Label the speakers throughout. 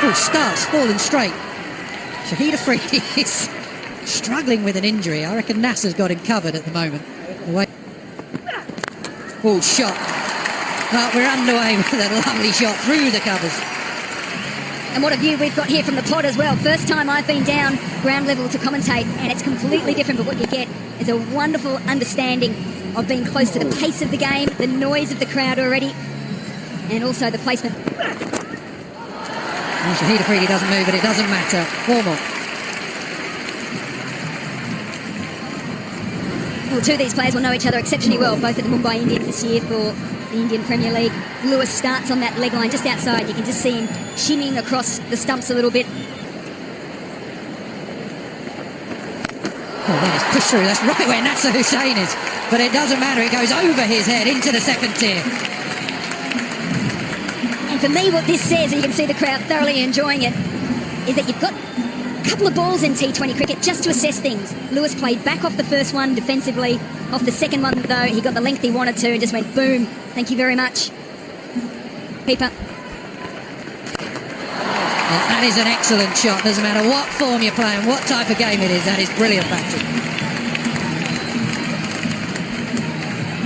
Speaker 1: Oh, starts falling straight. Shahid Afridi is struggling with an injury. I reckon Nasser's got him covered at the moment. Oh, shot. Well, we're underway with a lovely shot through the covers.
Speaker 2: And what a view we've got here from the pod as well. First time I've been down ground level to commentate, and it's completely different, but what you get is a wonderful understanding of being close to the pace of the game, the noise of the crowd already, and also the placement.
Speaker 1: Well, Shahid Afridi doesn't move, but it doesn't matter. 4 more.
Speaker 2: Well, two of these players will know each other exceptionally well, both at the Mumbai Indians this year for the Indian Premier League. Lewis starts on that leg line just outside. You can just see him shimmying across the stumps a little bit.
Speaker 1: Oh, that is pushed through. That's right where Nasser Hussain is. But it doesn't matter. It goes over his head into the second tier.
Speaker 2: And for me, what this says, and you can see the crowd thoroughly enjoying it, is that you've got a couple of balls in T20 cricket just to assess things. Lewis played back off the first one defensively. Off the second one, though, he got the length he wanted to and just went boom. Thank you very much. Keeper.
Speaker 1: Well, that is an excellent shot. Doesn't matter what form you're playing, what type of game it is. That is brilliant batting.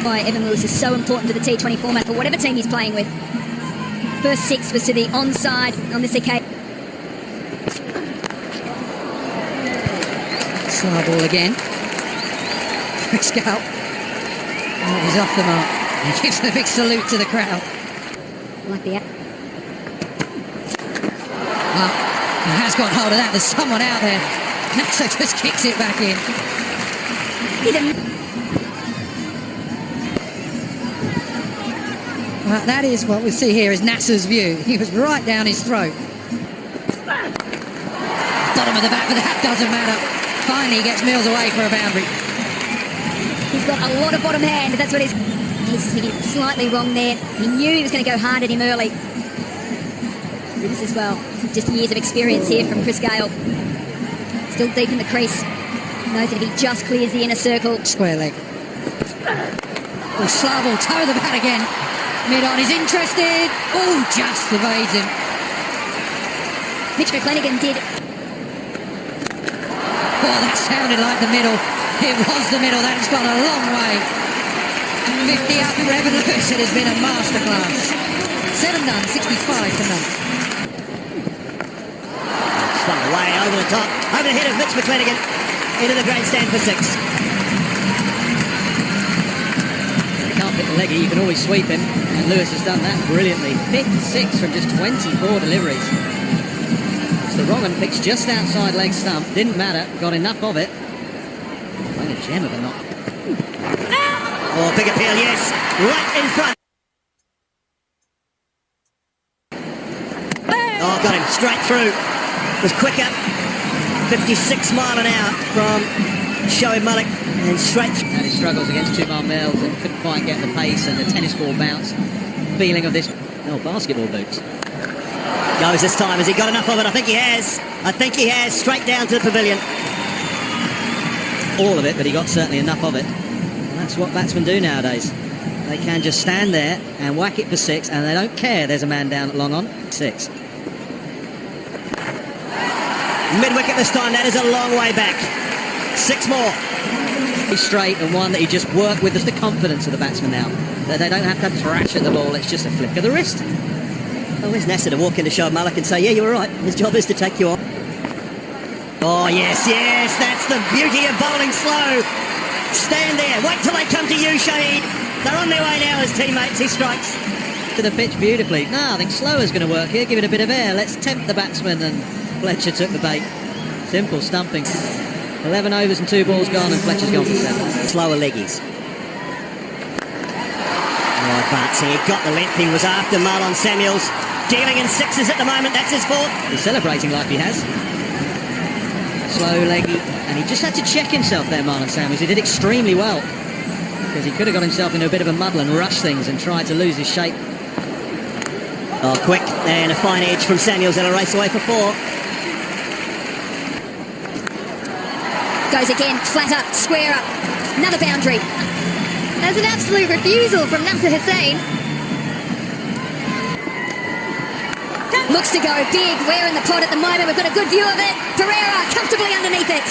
Speaker 2: Why Evan Lewis is so important to the T20 format for whatever team he's playing with. First 6 was to the onside on this occasion.
Speaker 1: Slow ball again. Chris Gale. Oh, he's off the mark. He gives the big salute to the crowd.
Speaker 2: Like the...
Speaker 1: Well, he has got hold of that. There's someone out there. Nasser just kicks it back in. Well, that is what we see here is Nasser's view. He was right down his throat. Bottom of the bat, but that doesn't matter. Finally, he gets Mills away for a boundary.
Speaker 2: He's got a lot of bottom hand. That's what he's slightly wrong there. He knew he was going to go hard at him early. This as well. Just years of experience here from Chris Gale. Still deep in the crease. Knows that if he just clears the inner circle.
Speaker 1: Square leg. Oh, Slav will toe the bat again. Mid-on is interested. Oh, just evades him.
Speaker 2: Mitch McClenaghan did.
Speaker 1: Oh, that sounded like the middle. It was the middle. That has gone a long way. 50 up for Evan Lewis. It has been a masterclass. 7 done, 65 for none.
Speaker 3: Spun away over the top, over the head of Mitch McClenaghan, into the grandstand for 6.
Speaker 4: If you can't hit the leggy, you can always sweep him, and Lewis has done that brilliantly. 56 from just 24 deliveries. It's the wrong one, pitched just outside leg stump, didn't matter, got enough of it. Playing a gem of a knock.
Speaker 3: Oh, big appeal, yes, right in front. Oh, got him straight through. Was quicker. 56 mile an hour from Shoaib Malik, and straight through.
Speaker 4: And his struggles against Jumal Mills and couldn't quite get the pace and the tennis ball bounce. Feeling of this, basketball boots.
Speaker 3: Goes this time. Has he got enough of it? I think he has. Straight down to the pavilion.
Speaker 4: All of it, but he got certainly enough of it. And that's what batsmen do nowadays. They can just stand there and whack it for 6, and they don't care there's a man down at long on. 6.
Speaker 3: Mid-wicket this time. That is a long way back. 6 more.
Speaker 4: He's straight, and one that he just worked with. Just the confidence of the batsman now. That they don't have to thrash at the ball. It's just a flick of the wrist.
Speaker 3: Oh, where's Nasser to walk into Shoaib Malik and say, yeah, you were right. His job is to take you on. Oh, yes, that's the beauty of bowling slow. Stand there. Wait till they come to you, Shahid. They're on their way now as teammates. He strikes.
Speaker 4: To the pitch beautifully. No, I think slower's going to work here. Give it a bit of air. Let's tempt the batsman, and Fletcher took the bait. Simple stumping. 11 overs and 2 balls gone, and Fletcher's gone for 7.
Speaker 3: Slower leggies. Oh, advancing. He got the length. He was after Marlon Samuels. Dealing in 6s at the moment. That's his 4th.
Speaker 4: He's celebrating like he has. Slow leggy, and he just had to check himself there, Marlon Samuels. He did extremely well, because he could have got himself into a bit of a muddle and rushed things and tried to lose his shape.
Speaker 3: Oh, quick, and a fine edge from Samuels, and a race away for 4.
Speaker 2: Goes again, flat up, square up, another boundary. There's an absolute refusal from Nasser Hussain. Looks to go big. We're in the pot at the moment. We've got a good view of it. Pereira comfortably underneath it.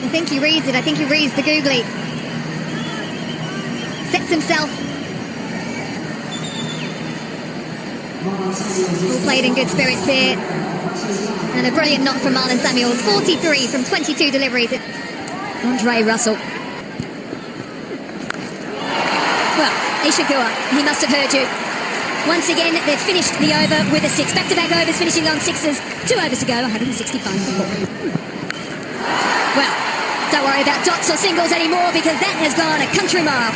Speaker 2: I think he reads it. I think he reads the googly. Sets himself. All played in good spirits here. And a brilliant knock from Marlon Samuels. 43 from 22 deliveries. Andre Russell. Well, Ishigua, he must have heard you. Once again, they've finished the over with a 6. Back-to-back overs, finishing on 6s. 2 overs to go, 165 for 4. Well, don't worry about dots or singles anymore because that has gone a country mile.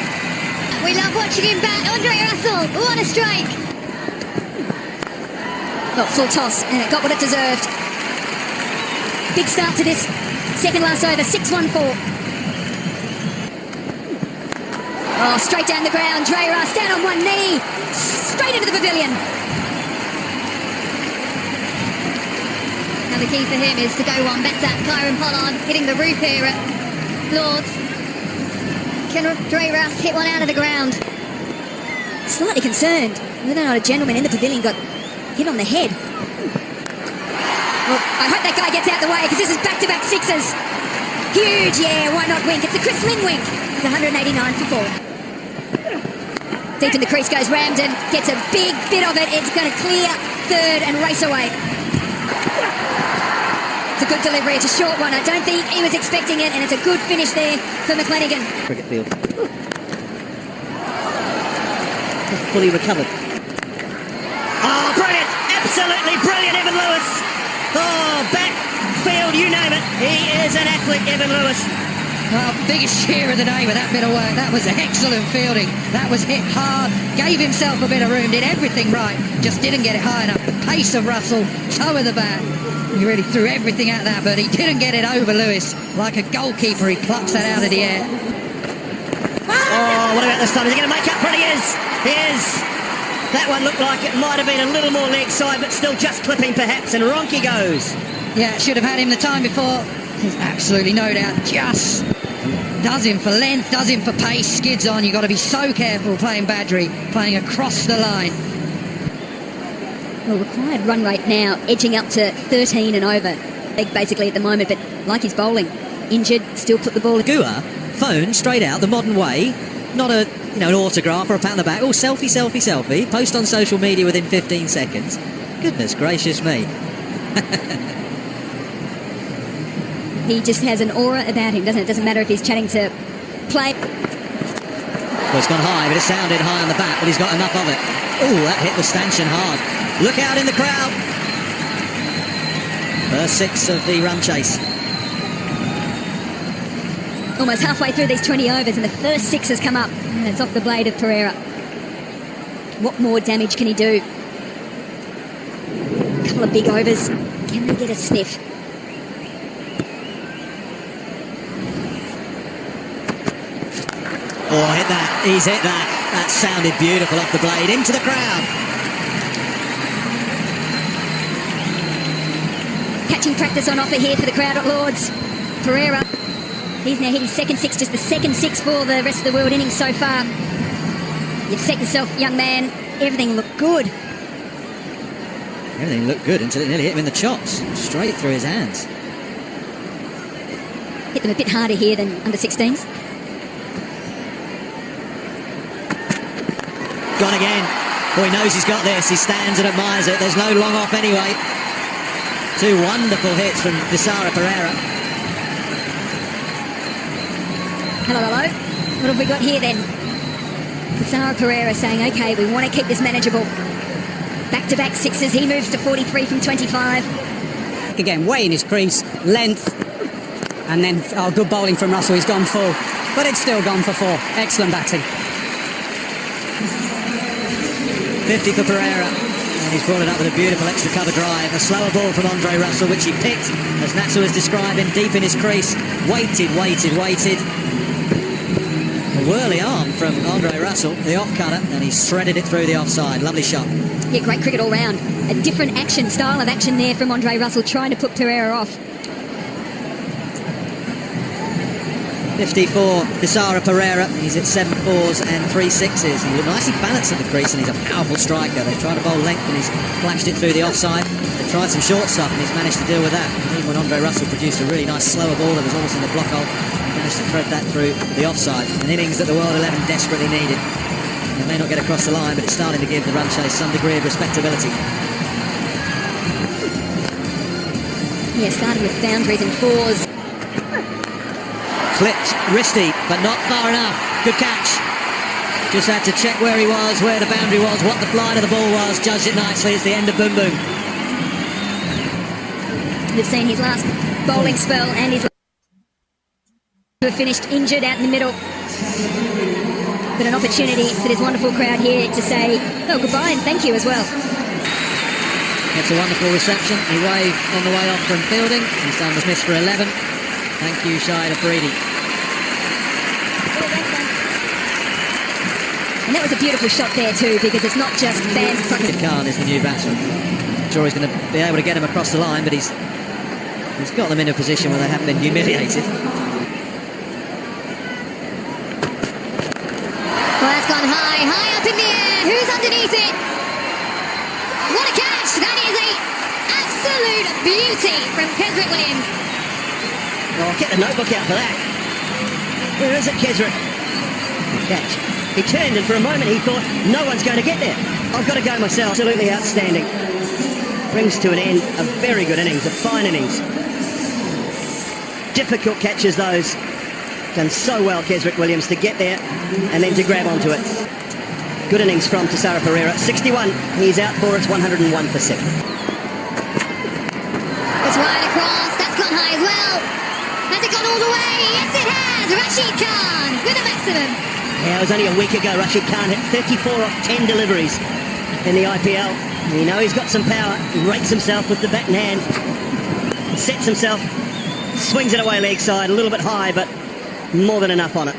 Speaker 2: We love watching him bat. Andre Russell, what a strike. Well, full toss, and it got what it deserved. Big start to this second last over, 6-1-4. Oh, straight down the ground, Dre Russ down on one knee, straight into the pavilion. Now the key for him is to go on. That's that Kyron Pollard hitting the roof here at Lords. Can Dre Russ hit one out of the ground? Slightly concerned whether or not a gentleman in the pavilion got hit on the head. Well, I hope that guy gets out the way because this is back-to-back 6s. Huge, yeah, why not wink? It's the Chris Lynn wink. It's 189 for 4. Deep in the crease goes Ramsden, gets a big bit of it. It's going to clear third and race away. It's a good delivery, it's a short one. I don't think he was expecting it, and it's a good finish there for McClenaghan.
Speaker 3: Cricket field. Fully recovered. Oh, brilliant! Absolutely brilliant, Evan Lewis! Oh, backfield, you name it. He is an athlete, Evan Lewis.
Speaker 1: Well, biggest share of the day with that bit of work. That was excellent fielding. That was hit hard, gave himself a bit of room, did everything right, just didn't get it high enough. The pace of Russell, toe of the bat. He really threw everything at that, but he didn't get it over Lewis. Like a goalkeeper, he plucks that out of the air.
Speaker 3: Oh, what about this time? Is he going to make up for it? He is. He is. That one looked like it might have been a little more leg side, but still just clipping perhaps, and Ronke goes.
Speaker 1: Yeah, should have had him the time before. There's absolutely no doubt. Just does him for length, does him for pace, skids on. You've got to be so careful playing Badgery, playing across the line.
Speaker 2: Well, required run rate now edging up to 13 and over. Basically at the moment, but like he's bowling, injured, still put the ball.
Speaker 4: Gua, phone straight out the modern way. Not a an autograph or a pat on the back. Oh, selfie, selfie, selfie. Post on social media within 15 seconds. Goodness gracious me.
Speaker 2: He just has an aura about him, doesn't it? Doesn't matter if he's chatting to play.
Speaker 4: Well, it's gone high, but it sounded high on the bat, but he's got enough of it. Oh, that hit the stanchion hard. Look out in the crowd. First 6 of the run chase.
Speaker 2: Almost halfway through these 20 overs and the first 6 has come up. And it's off the blade of Pereira. What more damage can he do? A couple of big overs. Can they get a sniff?
Speaker 4: Oh, hit that. He's hit that. That sounded beautiful off the blade. Into the crowd.
Speaker 2: Catching practice on offer here for the crowd at Lords. Pereira. He's now hit his second 6, just the second 6 for the rest of the world innings so far. You've set yourself, young man. Everything looked good.
Speaker 4: Everything looked good until it nearly hit him in the chops. Straight through his hands.
Speaker 2: Hit them a bit harder here than under 16s.
Speaker 4: Gone again. Oh, he knows he's got this. He stands and admires it. There's no long off anyway. 2 wonderful hits from Visara Pereira.
Speaker 2: Hello, hello. What have we got here then? Visara Pereira saying, OK, we want to keep this manageable. Back-to-back 6s. He moves to 43 from 25.
Speaker 5: Again, way in his crease, length, and then good bowling from Russell. He's gone full, but it's still gone for 4. Excellent batting.
Speaker 4: 50 for Pereira, and he's brought it up with a beautiful extra cover drive. A slower ball from Andre Russell, which he picked, as Natsu was describing, deep in his crease. Waited. A whirly arm from Andre Russell, the off-cutter, and he threaded it through the offside. Lovely shot.
Speaker 2: Yeah, great cricket all round. A different style of action there from Andre Russell, trying to put Pereira off.
Speaker 4: 54, Desara Pereira. He's at 7-4s and 3-6s. He looked nicely balanced at the crease, and he's a powerful striker. They tried to bowl length, and he's flashed it through the offside. They tried some short stuff, and he's managed to deal with that. Even when Andre Russell produced a really nice slower ball that was almost in the block hole, he managed to thread that through the offside. An innings that the World 11 desperately needed. They may not get across the line, but it's starting to give the run chase some degree of respectability.
Speaker 2: Yeah, started with boundaries and fours.
Speaker 4: Flipped, wristy, but not far enough. Good catch. Just had to check where he was, where the boundary was, what the flight of the ball was. Judged it nicely. It's the end of Boom Boom.
Speaker 2: We've seen his last bowling spell and his who have finished injured out in the middle. But an opportunity for this wonderful crowd here to say, oh, goodbye and thank you as well.
Speaker 4: It's a wonderful reception. He waved on the way off from fielding. His son was missed for 11. Thank you, Shahid Afridi.
Speaker 2: And that was a beautiful shot there too, because it's not just fans.
Speaker 4: Khan is the new batsman. I'm sure he's going to be able to get him across the line, but he's got them in a position where they haven't been humiliated.
Speaker 2: Well, that's gone high up in the air. Who's underneath it? What a catch! That is a absolute beauty from Keswick Williams.
Speaker 3: Oh, get the notebook out for that. Where is it, Keswick? Catch. He turned, and for a moment he thought, no one's going to get there. I've got to go myself. Absolutely outstanding. Brings to an end a very good innings, a fine innings. Difficult catches those. Done so well, Keswick Williams, to get there and then to grab onto it. Good innings from Desara Pereira. 61. He's out for its 101%.
Speaker 2: It's right across. That's gone high as well. Has it gone all the way? Yes, it has. Rashid Khan with a maximum.
Speaker 3: Yeah, it was only a week ago Rashid Khan hit 34 off 10 deliveries in the IPL. You know he's got some power. He rates himself with the bat in hand. Sets himself. Swings it away leg side. A little bit high, but more than enough on it.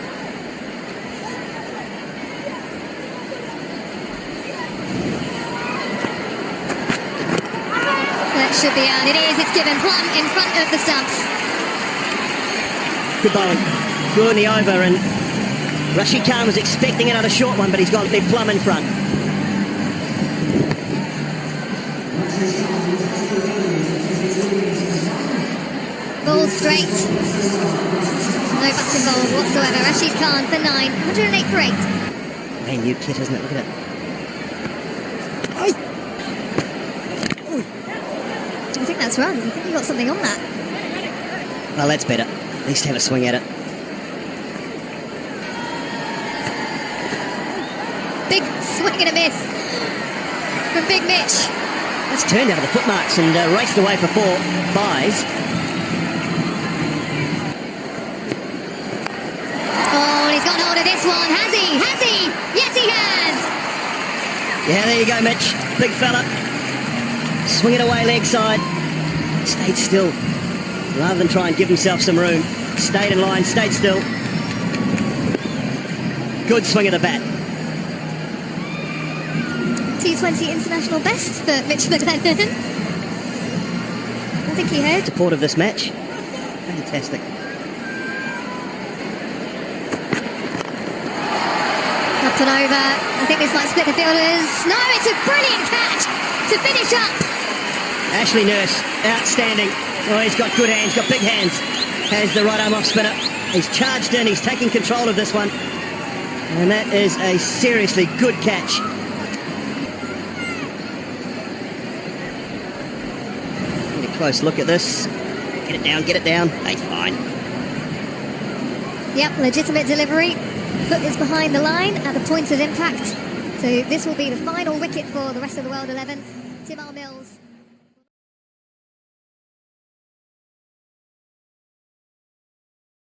Speaker 2: That should be out. It is. It's given plumb in front of the stumps.
Speaker 3: Good bowling. Good in the over, and Rashid Khan was expecting another short one, but he's gone plumb in front.
Speaker 2: Ball straight. No butts involved whatsoever. Rashid Khan for 9. 108 for 8.
Speaker 3: Man, new kit, isn't it? Look at it.
Speaker 2: I think that's runs. I think you got something on that.
Speaker 3: Well, that's better. At least have a swing at it.
Speaker 2: Big swing and a miss from Big Mitch.
Speaker 3: That's turned out of the footmarks and raced away for 4 byes.
Speaker 2: Oh, he's got hold of this one. Has he? Has he? Yes, he has.
Speaker 3: Yeah, there you go, Mitch. Big fella. Swing it away leg side. Stayed still. Rather than try and give himself some room. Stayed in line, stayed still. Good swing of the bat.
Speaker 2: T20 international best for Mitch McLennan. I think he heard.
Speaker 3: Support of this match. Fantastic.
Speaker 2: Up and over. I think this might split the fielders. No, it's a brilliant catch to finish up.
Speaker 3: Ashley Nurse, outstanding. Oh, he's got good hands, got big hands. Has the right arm off spinner. He's charged in, he's taking control of this one. And that is a seriously good catch. Get a close look at this. Get it down, get it down. Hey, fine.
Speaker 2: Yep, legitimate delivery. Foot is behind the line at the point of impact. So this will be the final wicket for the rest of the World 11. Tim R. Mills.